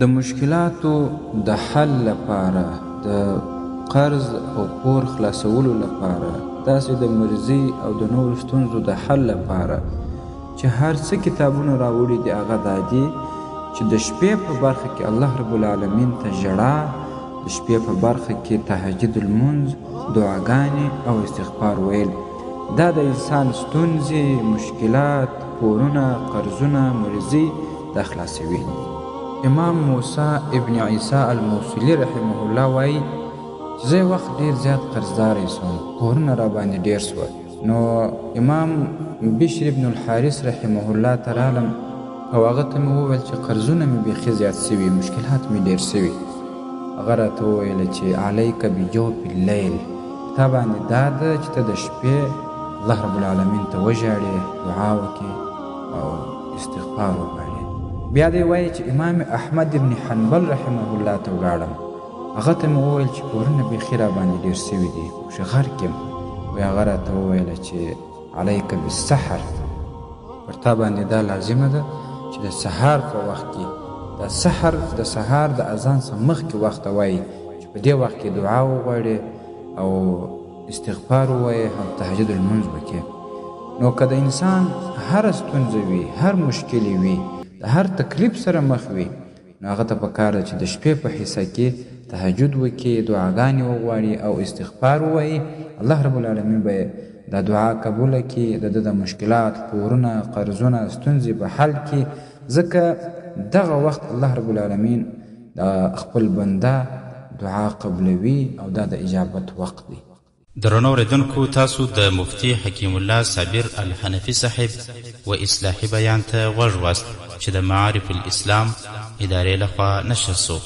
د مشکلاتو د حل لپاره، د قرض او پور خلاصولو لپاره، داسې د مرضي او د نورو ستونزو د حل لپاره چې هر څه کتابونه راوړي دي، هغه دا دي چې د شپې په برخه کې الله رب العالمین ته ژړا، د شپې په برخه کې تهجد المنځ، دعاګانې او استغفار ویل. دا د انسان ستونزې، مشکلات، پورونه، قرضونه، مرضي دا خلاصوي. امام موسی ابن عیسی الموصلي رحمه الله وایي چې زه وخت ډېر زیات قرضداری سوم، پورونه راباندې ډېر سوه. نو امام بشر ابن الحارث رحمه الله ته رالم او هغه ته مې وویل چې قرضونه مې بیخي زیات سوي، مشکلات مې ډېر سوي. هغه راته وویله چې علیک بجوف اللیل، تا باندې دا ده چې ته د شپې الله رب العالمین ته وژاړې، دعا وکړې او استغفار وغواړې. بیا دی وایي چې امام احمد ابن حنبل رحمه الله ته ولاړم، هغه ته مې وویل چې پورونه بیخي راباندې ډېر سوي دي، چې غرق یم. وایي هغه راته وویله چې علیک بالسحر، پر تا باندې دا لازمه ده چې د سهار په وخت کې، د سهار د اذان څخه مخکې وخته وایي چې په دې وخت کې دعا وغواړې او استغفار ووایې او تهجد المنځ وکړې. نو که د انسان هره ستونزه وي، هر مشکل وي، د هر تکلیف سره مخ وي، نو هغه ته پکار ده چې د شپې په حصه کې تهجد وکړي، دعاګانې وغواړي او استغفار ووایي. الله رب العالمین به دا دعا قبوله کړي، د ده د مشکلات، پورونه، قرضونه، ستونزې به حل کړي، ځکه دغه وخت الله رب العالمین د خپل بنده دعا قبلوي او دا د اجابت وخت دی. درنو اوریدونکو، تاسو د مفتي حکیم الله صابر الحنفي صاحب و اصلاحي بیان ته غوږ واست چې د معارف الاسلام ادارې لخوا نشر سو.